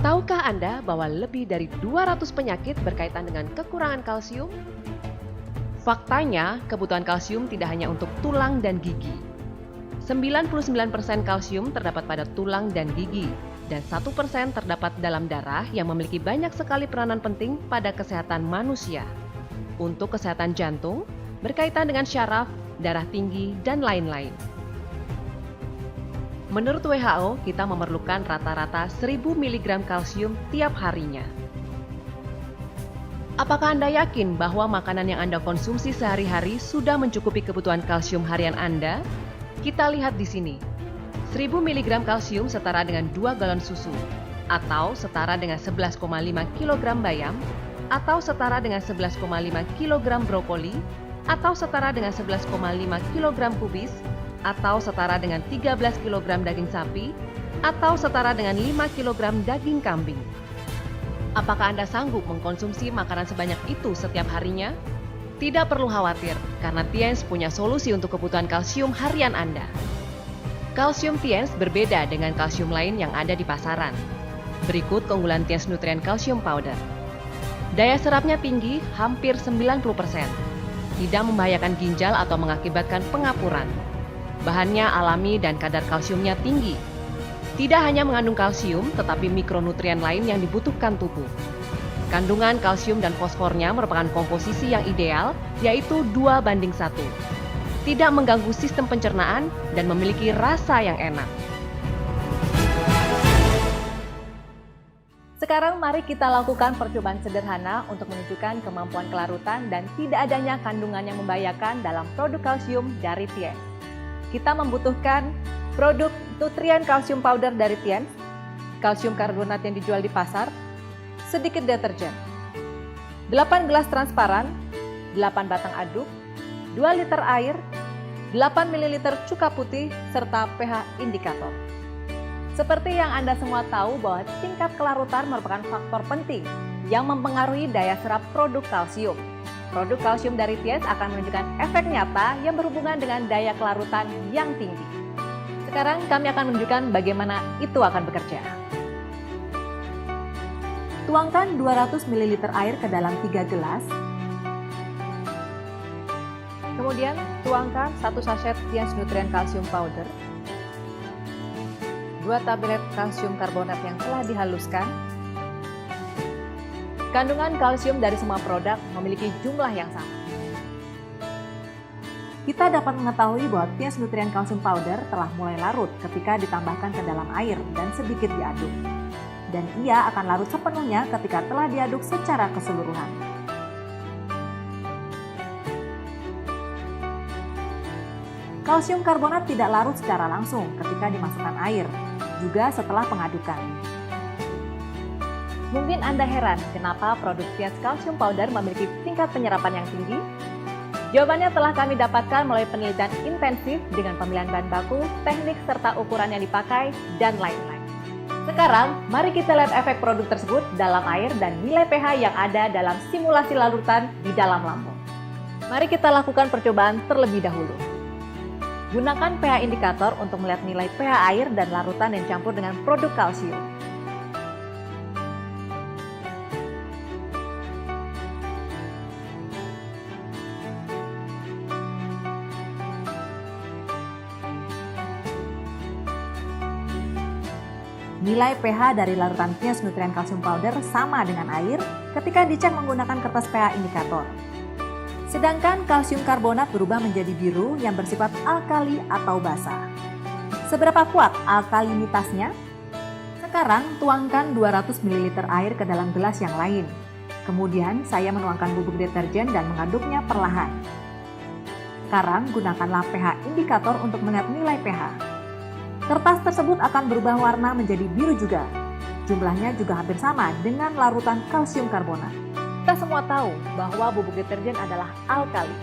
Tahukah Anda bahwa lebih dari 200 penyakit berkaitan dengan kekurangan kalsium? Faktanya, kebutuhan kalsium tidak hanya untuk tulang dan gigi. 99% kalsium terdapat pada tulang dan gigi, dan 1% terdapat dalam darah yang memiliki banyak sekali peranan penting pada kesehatan manusia. Untuk kesehatan jantung, berkaitan dengan syaraf, darah tinggi, dan lain-lain. Menurut WHO, kita memerlukan rata-rata 1000 mg kalsium tiap harinya. Apakah Anda yakin bahwa makanan yang Anda konsumsi sehari-hari sudah mencukupi kebutuhan kalsium harian Anda? Kita lihat di sini. 1000 mg kalsium setara dengan 2 galon susu, atau setara dengan 11,5 kg bayam, atau setara dengan 11,5 kg brokoli, atau setara dengan 11,5 kg kubis, atau setara dengan 13 kg daging sapi, atau setara dengan 5 kg daging kambing. Apakah Anda sanggup mengkonsumsi makanan sebanyak itu setiap harinya? Tidak perlu khawatir, karena Tiens punya solusi untuk kebutuhan kalsium harian Anda. Kalsium Tiens berbeda dengan kalsium lain yang ada di pasaran. Berikut keunggulan Tiens Nutrien Calcium Powder. Daya serapnya tinggi, hampir 90%. Tidak membahayakan ginjal atau mengakibatkan pengapuran. Bahannya alami dan kadar kalsiumnya tinggi. Tidak hanya mengandung kalsium, tetapi mikronutrien lain yang dibutuhkan tubuh. Kandungan kalsium dan fosfornya merupakan komposisi yang ideal, yaitu 2:1. Tidak mengganggu sistem pencernaan dan memiliki rasa yang enak. Sekarang mari kita lakukan percobaan sederhana untuk menunjukkan kemampuan kelarutan dan tidak adanya kandungan yang membahayakan dalam produk kalsium dari Tiens. Kita membutuhkan produk Nutrien Calcium Powder dari Tiens, kalsium karbonat yang dijual di pasar, sedikit deterjen, 8 gelas transparan, 8 batang aduk, 2 liter air, 8 ml cuka putih, serta pH indikator. Seperti yang Anda semua tahu bahwa tingkat kelarutan merupakan faktor penting yang mempengaruhi daya serap produk kalsium. Produk kalsium dari Tiens akan menunjukkan efek nyata yang berhubungan dengan daya kelarutan yang tinggi. Sekarang kami akan menunjukkan bagaimana itu akan bekerja. Tuangkan 200 ml air ke dalam 3 gelas. Kemudian tuangkan 1 sachet Tiens Nutrien Calcium Powder, 2 tablet kalsium karbonat yang telah dihaluskan. Kandungan kalsium dari semua produk memiliki jumlah yang sama. Kita dapat mengetahui bahwa Tiens Nutrien Calcium Powder telah mulai larut ketika ditambahkan ke dalam air dan sedikit diaduk. Dan ia akan larut sepenuhnya ketika telah diaduk secara keseluruhan. Kalsium karbonat tidak larut secara langsung ketika dimasukkan air, juga setelah pengadukan. Mungkin Anda heran kenapa produk Tiens Calcium Powder memiliki tingkat penyerapan yang tinggi? Jawabannya telah kami dapatkan melalui penelitian intensif dengan pemilihan bahan baku, teknik serta ukuran yang dipakai, dan lain-lain. Sekarang, mari kita lihat efek produk tersebut dalam air dan nilai pH yang ada dalam simulasi larutan di dalam lambung. Mari kita lakukan percobaan terlebih dahulu. Gunakan pH indikator untuk melihat nilai pH air dan larutan yang campur dengan produk kalsium. Nilai pH dari larutan Tiens Nutrien Calcium Powder sama dengan air ketika dicek menggunakan kertas pH indikator. Sedangkan kalsium karbonat berubah menjadi biru yang bersifat alkali atau basa. Seberapa kuat alkalinitasnya? Sekarang tuangkan 200 ml air ke dalam gelas yang lain. Kemudian saya menuangkan bubuk deterjen dan mengaduknya perlahan. Sekarang gunakanlah pH indikator untuk melihat nilai pH. Kertas tersebut akan berubah warna menjadi biru juga. Jumlahnya juga hampir sama dengan larutan kalsium karbonat. Kita semua tahu bahwa bubuk deterjen adalah alkali.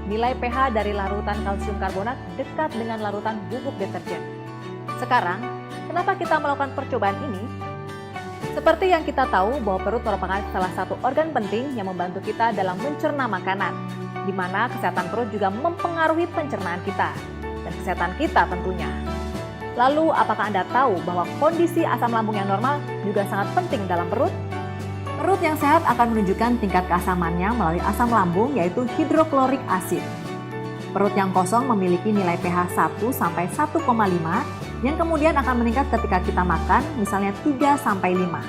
Nilai pH dari larutan kalsium karbonat dekat dengan larutan bubuk deterjen. Sekarang, kenapa kita melakukan percobaan ini? Seperti yang kita tahu bahwa perut merupakan salah satu organ penting yang membantu kita dalam mencerna makanan, di mana kesehatan perut juga mempengaruhi pencernaan kita, dan kesehatan kita tentunya. Lalu, apakah Anda tahu bahwa kondisi asam lambung yang normal juga sangat penting dalam perut? Perut yang sehat akan menunjukkan tingkat keasamannya melalui asam lambung yaitu hidroklorik asid. Perut yang kosong memiliki nilai pH 1 sampai 1,5 yang kemudian akan meningkat ketika kita makan, misalnya 3 sampai 5.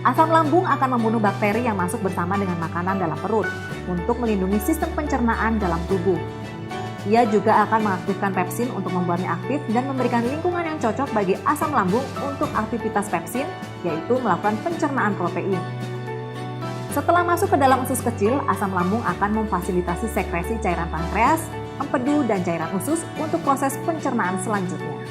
Asam lambung akan membunuh bakteri yang masuk bersama dengan makanan dalam perut untuk melindungi sistem pencernaan dalam tubuh. Ia juga akan mengaktifkan pepsin untuk membuatnya aktif dan memberikan lingkungan yang cocok bagi asam lambung untuk aktivitas pepsin, yaitu melakukan pencernaan protein. Setelah masuk ke dalam usus kecil, asam lambung akan memfasilitasi sekresi cairan pankreas, empedu, dan cairan usus untuk proses pencernaan selanjutnya.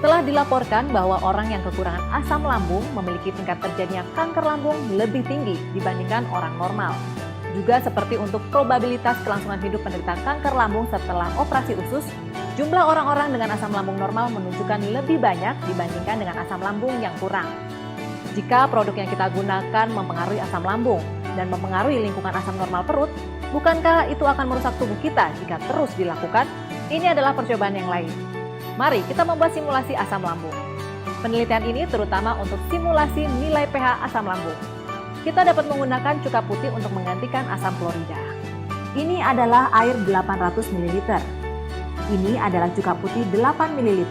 Telah dilaporkan bahwa orang yang kekurangan asam lambung memiliki tingkat terjadinya kanker lambung lebih tinggi dibandingkan orang normal. Juga seperti untuk probabilitas kelangsungan hidup penderita kanker lambung setelah operasi usus, jumlah orang-orang dengan asam lambung normal menunjukkan lebih banyak dibandingkan dengan asam lambung yang kurang. Jika produk yang kita gunakan mempengaruhi asam lambung dan mempengaruhi lingkungan asam normal perut, bukankah itu akan merusak tubuh kita jika terus dilakukan? Ini adalah percobaan yang lain. Mari kita membuat simulasi asam lambung. Penelitian ini terutama untuk simulasi nilai pH asam lambung. Kita dapat menggunakan cuka putih untuk menggantikan asam klorida. Ini adalah air 800 ml. Ini adalah cuka putih 8 ml.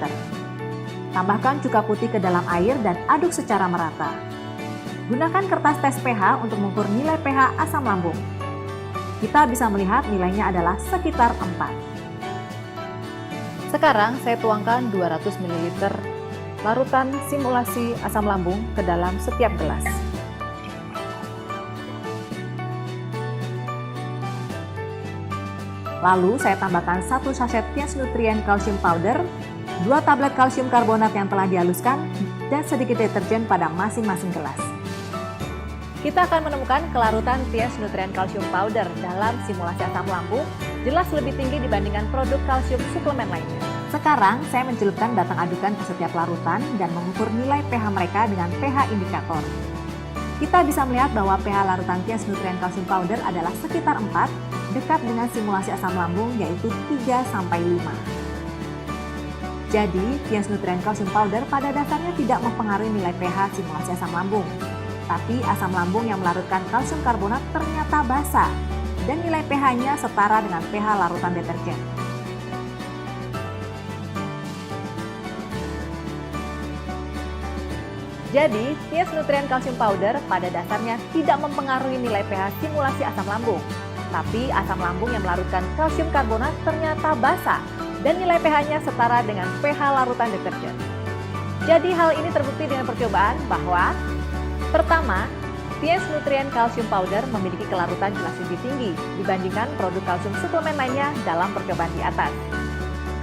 Tambahkan cuka putih ke dalam air dan aduk secara merata. Gunakan kertas tes pH untuk mengukur nilai pH asam lambung. Kita bisa melihat nilainya adalah sekitar 4. Sekarang saya tuangkan 200 ml larutan simulasi asam lambung ke dalam setiap gelas. Lalu saya tambahkan 1 sachet Tiens Nutrien Calcium Powder, 2 tablet kalsium karbonat yang telah dihaluskan, dan sedikit deterjen pada masing-masing gelas. Kita akan menemukan kelarutan Tiens Nutrien Calcium Powder dalam simulasi asam lambung jelas lebih tinggi dibandingkan produk kalsium suplemen lainnya. Sekarang saya mencelupkan batang adukan ke setiap larutan dan mengukur nilai pH mereka dengan pH indikator. Kita bisa melihat bahwa pH larutan Tiens Nutrien Calcium Powder adalah sekitar 4, dekat dengan simulasi asam lambung yaitu 3 sampai 5. Jadi, Tiens Nutrien Calcium Powder pada dasarnya tidak mempengaruhi nilai pH simulasi asam lambung. Tapi asam lambung yang melarutkan kalsium karbonat ternyata basa dan nilai pH-nya setara dengan pH larutan deterjen. Jadi, Tiens Nutrien Calcium Powder pada dasarnya tidak mempengaruhi nilai pH simulasi asam lambung. Tapi asam lambung yang melarutkan kalsium karbonat ternyata basa dan nilai pH-nya setara dengan pH larutan deterjen. Jadi hal ini terbukti dengan percobaan bahwa pertama, Tiens Nutrien Calcium Powder memiliki kelarutan jelas lebih tinggi dibandingkan produk kalsium suplemen lainnya dalam percobaan di atas.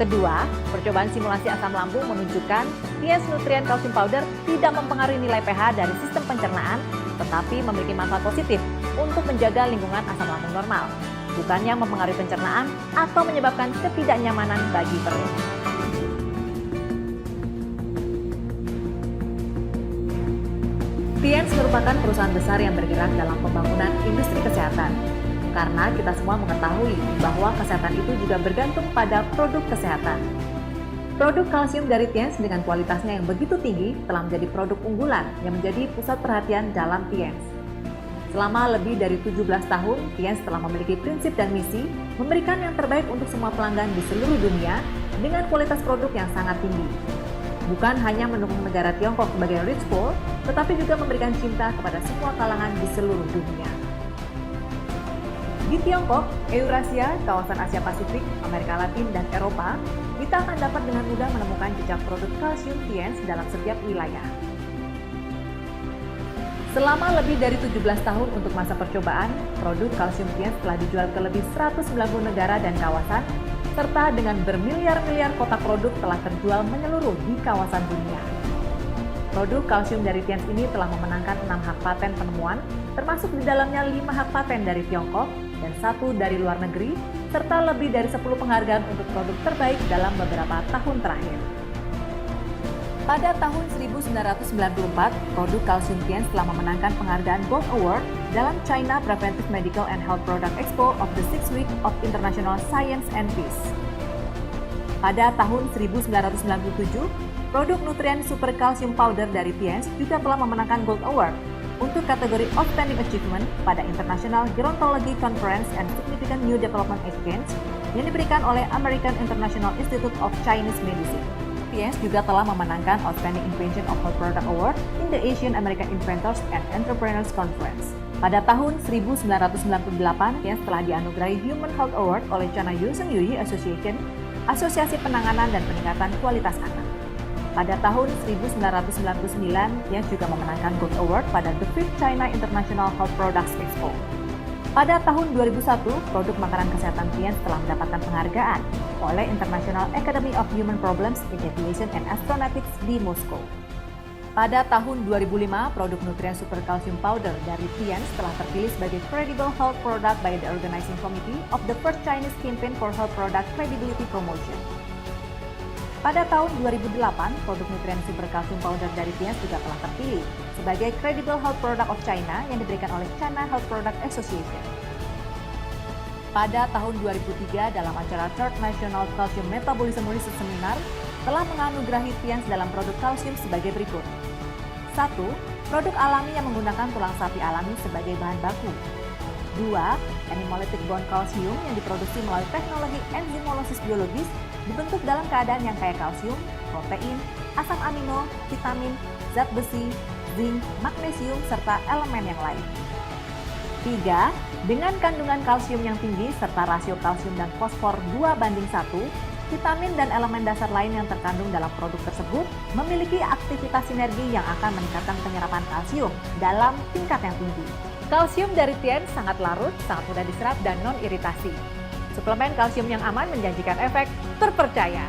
Kedua, percobaan simulasi asam lambung menunjukkan Tiens Nutrien Calcium Powder tidak mempengaruhi nilai pH dari sistem pencernaan, tetapi memiliki manfaat positif untuk menjaga lingkungan asam lambung normal, bukannya mempengaruhi pencernaan atau menyebabkan ketidaknyamanan bagi perut. Tiens merupakan perusahaan besar yang bergerak dalam pembangunan industri kesehatan. Karena kita semua mengetahui bahwa kesehatan itu juga bergantung pada produk kesehatan. Produk kalsium dari Tiens dengan kualitasnya yang begitu tinggi telah menjadi produk unggulan yang menjadi pusat perhatian dalam Tiens. Selama lebih dari 17 tahun, Tiens telah memiliki prinsip dan misi memberikan yang terbaik untuk semua pelanggan di seluruh dunia dengan kualitas produk yang sangat tinggi. Bukan hanya mendukung negara Tiongkok sebagai rich poor, tetapi juga memberikan cinta kepada semua kalangan di seluruh dunia. Di Tiongkok, Eurasia, kawasan Asia Pasifik, Amerika Latin, dan Eropa, kita akan dapat dengan mudah menemukan jejak produk kalsium Tiens dalam setiap wilayah. Selama lebih dari 17 tahun untuk masa percobaan, produk kalsium Tiens telah dijual ke lebih 190 negara dan kawasan, serta dengan bermiliar-miliar kotak produk telah terjual menyeluruh di kawasan dunia. Produk kalsium dari Tiens ini telah memenangkan 6 hak paten penemuan, termasuk di dalamnya 5 hak paten dari Tiongkok dan 1 dari luar negeri, serta lebih dari 10 penghargaan untuk produk terbaik dalam beberapa tahun terakhir. Pada tahun 1994, produk kalsium Tiens telah memenangkan penghargaan Gold Award dalam China Preventive Medical and Health Product Expo of the 6th Week of International Science and Peace. Pada tahun 1997, Produk nutrien super calcium powder dari Tiens juga telah memenangkan Gold Award untuk kategori Outstanding Achievement pada International Gerontology Conference and Significant New Development Exchange yang diberikan oleh American International Institute of Chinese Medicine. Tiens juga telah memenangkan Outstanding Invention of Health Product Award in the Asian American Inventors and Entrepreneurs Conference. Pada tahun 1998, Tiens telah dianugerahi Human Health Award oleh China Yusen Yuyi Association, Asosiasi Penanganan dan Peningkatan Kualitas Anak. Pada tahun 1999, Tiens juga memenangkan Gold Award pada The Fifth China International Health Products Expo. Pada tahun 2001, produk makanan kesehatan Tiens telah mendapatkan penghargaan oleh International Academy of Human Problems in Aviation and Astronautics di Moskow. Pada tahun 2005, produk nutrien super calcium powder dari Tiens telah terpilih sebagai Credible Health Product by the Organizing Committee of the First Chinese Campaign for Health Product Credibility Promotion. Pada tahun 2008, produk nutrien super calcium powder dari Tiens juga telah terpilih sebagai Credible Health Product of China yang diberikan oleh China Health Product Association. Pada tahun 2003, dalam acara Third National Calcium Metabolism Research Seminar, telah menganugerahi Tiens dalam produk kalsium sebagai berikut. 1. Produk alami yang menggunakan tulang sapi alami sebagai bahan baku. 2. Animalytic bone calcium yang diproduksi melalui teknologi enzimolosis biologis dibentuk dalam keadaan yang kaya kalsium, protein, asam amino, vitamin, zat besi, zinc, magnesium, serta elemen yang lain. 3. Dengan kandungan kalsium yang tinggi serta rasio kalsium dan fosfor 2:1, vitamin dan elemen dasar lain yang terkandung dalam produk tersebut memiliki aktivitas sinergi yang akan meningkatkan penyerapan kalsium dalam tingkat yang tinggi. Kalsium dari Tiens sangat larut, sangat mudah diserap, dan non-iritasi. Suplemen kalsium yang aman menjanjikan efek terpercaya.